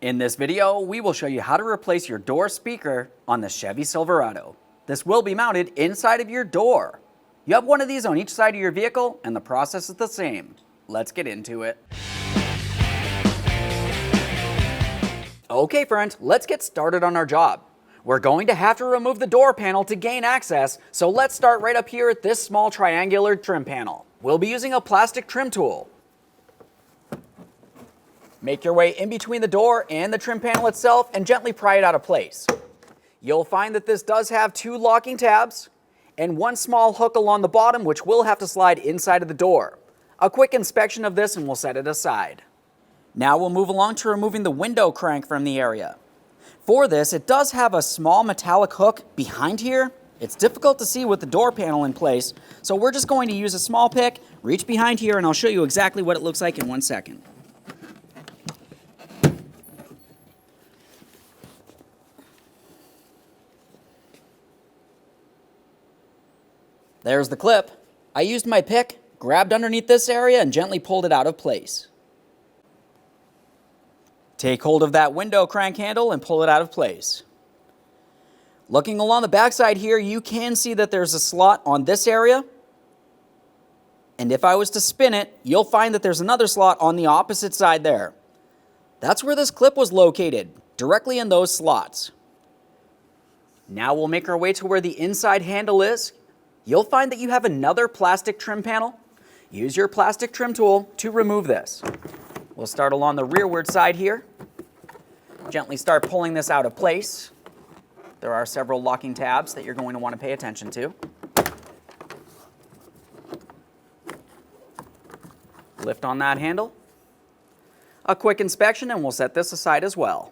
In this video, we will show you how to replace your door speaker on the Chevy Silverado. This will be mounted inside of your door. You have one of these on each side of your vehicle, and the process is the same. Let's get into it. Okay friends, let's get started on our job. We're going to have to remove the door panel to gain access, so let's start right up here at this small triangular trim panel. We'll be using a plastic trim tool. Make your way in between the door and the trim panel itself and gently pry it out of place. You'll find that this does have two locking tabs and one small hook along the bottom which will have to slide inside of the door. A quick inspection of this and we'll set it aside. Now we'll move along to removing the window crank from the area. For this, it does have a small metallic hook behind here. It's difficult to see with the door panel in place, so we're just going to use a small pick, reach behind here, and I'll show you exactly what it looks like in 1 second. There's the clip. I used my pick, grabbed underneath this area, and gently pulled it out of place. Take hold of that window crank handle and pull it out of place. Looking along the backside here, you can see that there's a slot on this area. And if I was to spin it, you'll find that there's another slot on the opposite side there. That's where this clip was located, directly in those slots. Now we'll make our way to where the inside handle is. You'll find that you have another plastic trim panel. Use your plastic trim tool to remove this. We'll start along the rearward side here. Gently start pulling this out of place. There are several locking tabs that you're going to want to pay attention to. Lift on that handle. A quick inspection and we'll set this aside as well.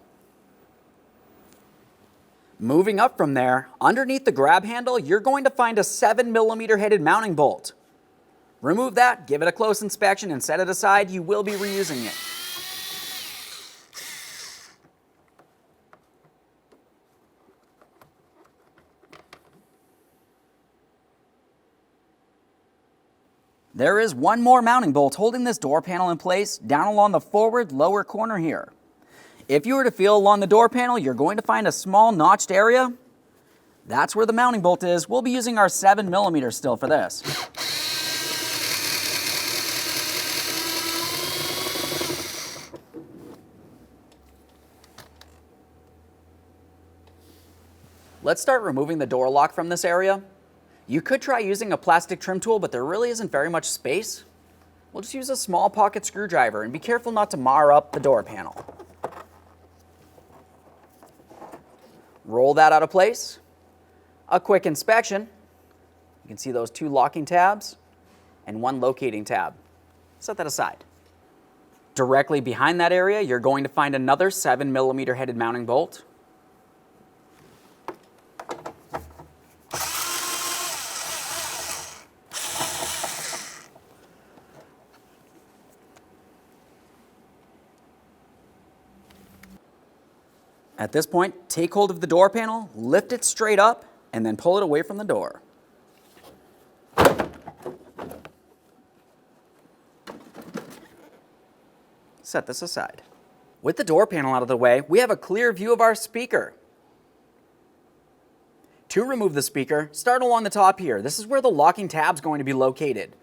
Moving up from there, underneath the grab handle, you're going to find a 7mm headed mounting bolt. Remove that, give it a close inspection, and set it aside. You will be reusing it. There is one more mounting bolt holding this door panel in place down along the forward lower corner here. If you were to feel along the door panel, you're going to find a small notched area. That's where the mounting bolt is. We'll be using our 7mm still for this. Let's start removing the door lock from this area. You could try using a plastic trim tool, but there really isn't very much space. We'll just use a small pocket screwdriver and be careful not to mar up the door panel. Roll that out of place. A quick inspection. You can see those two locking tabs and one locating tab. Set that aside. Directly behind that area, you're going to find another 7mm headed mounting bolt. At this point, take hold of the door panel, lift it straight up, and then pull it away from the door. Set this aside. With the door panel out of the way, we have a clear view of our speaker. To remove the speaker, start along the top here. This is where the locking tab is going to be located.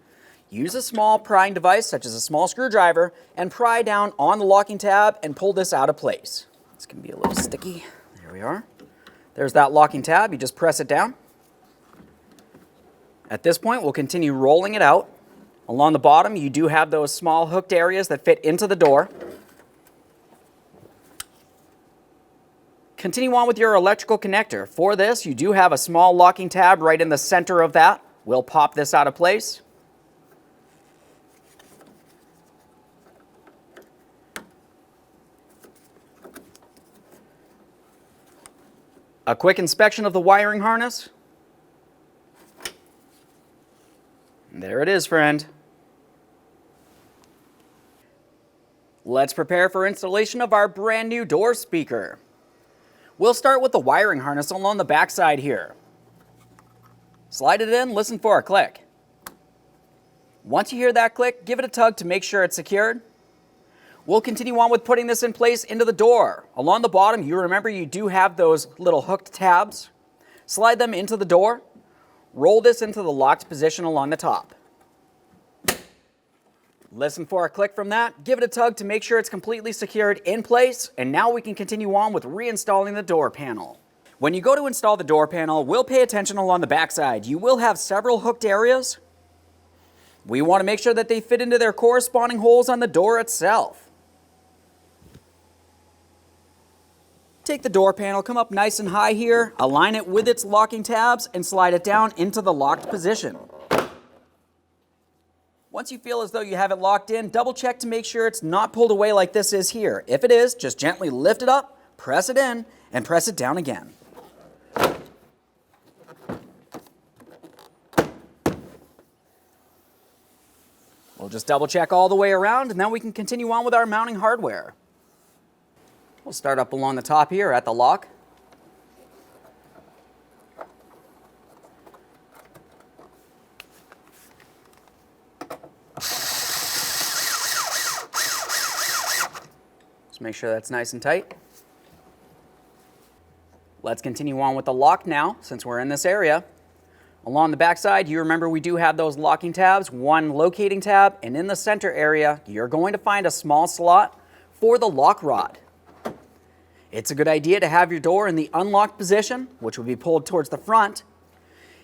Use a small prying device, such as a small screwdriver, and pry down on the locking tab and pull this out of place. This can be a little sticky. There we are. There's that locking tab. You just press it down. At this point, we'll continue rolling it out. Along the bottom, you do have those small hooked areas that fit into the door. Continue on with your electrical connector. For this, you do have a small locking tab right in the center of that. We'll pop this out of place. A quick inspection of the wiring harness. There it is, friend. Let's prepare for installation of our brand new door speaker. We'll start with the wiring harness along the back side here. Slide it in, listen for a click. Once you hear that click, give it a tug to make sure it's secured. We'll continue on with putting this in place into the door. Along the bottom, you remember you do have those little hooked tabs. Slide them into the door. Roll this into the locked position along the top. Listen for a click from that. Give it a tug to make sure it's completely secured in place. And now we can continue on with reinstalling the door panel. When you go to install the door panel, we'll pay attention along the backside. You will have several hooked areas. We want to make sure that they fit into their corresponding holes on the door itself. Take the door panel, come up nice and high here, align it with its locking tabs, and slide it down into the locked position. Once you feel as though you have it locked in, double check to make sure it's not pulled away like this is here. If it is, just gently lift it up, press it in, and press it down again. We'll just double check all the way around, and then we can continue on with our mounting hardware. We'll start up along the top here at the lock. Just make sure that's nice and tight. Let's continue on with the lock now, since we're in this area. Along the back side, you remember we do have those locking tabs, one locating tab, and in the center area, you're going to find a small slot for the lock rod. It's a good idea to have your door in the unlocked position, which will be pulled towards the front,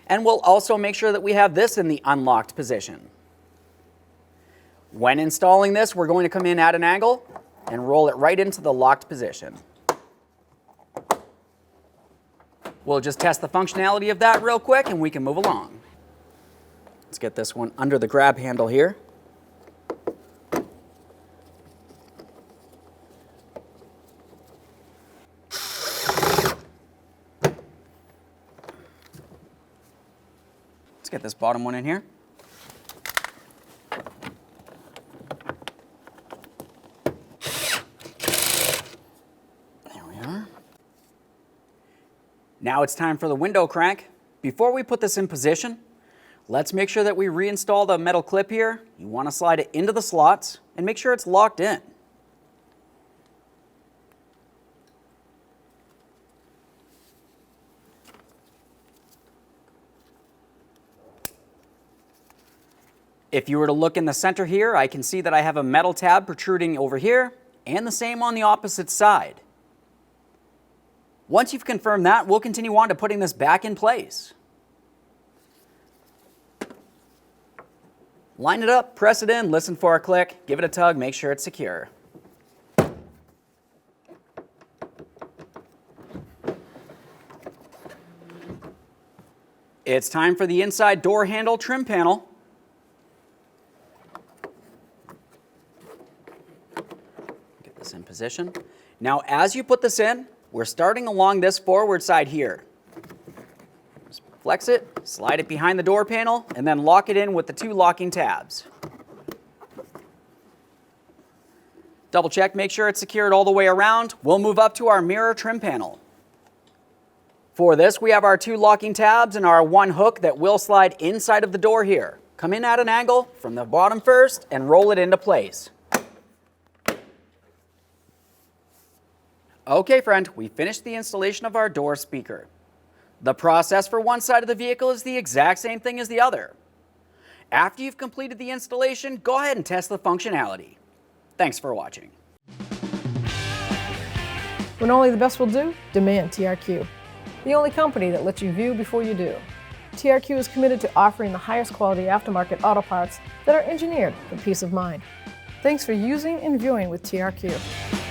and we'll also make sure that we have this in the unlocked position. When installing this, we're going to come in at an angle and roll it right into the locked position. We'll just test the functionality of that real quick and we can move along. Let's get this one under the grab handle here. Let's get this bottom one in here. Now it's time for the window crank. Before we put this in position, let's make sure that we reinstall the metal clip here. You want to slide it into the slots and make sure it's locked in. If you were to look in the center here, I can see that I have a metal tab protruding over here and the same on the opposite side. Once you've confirmed that, we'll continue on to putting this back in place. Line it up, press it in, listen for a click, give it a tug, make sure it's secure. It's time for the inside door handle trim panel. Get this in position. Now, as you put this in, we're starting along this forward side here. Just flex it, slide it behind the door panel, and then lock it in with the two locking tabs. Double check, make sure it's secured all the way around. We'll move up to our mirror trim panel. For this, we have our two locking tabs and our one hook that will slide inside of the door here. Come in at an angle from the bottom first and roll it into place. Okay, friend, we finished the installation of our door speaker. The process for one side of the vehicle is the exact same thing as the other. After you've completed the installation, go ahead and test the functionality. Thanks for watching. When only the best will do, demand TRQ. The only company that lets you view before you do. TRQ is committed to offering the highest quality aftermarket auto parts that are engineered for peace of mind. Thanks for using and viewing with TRQ.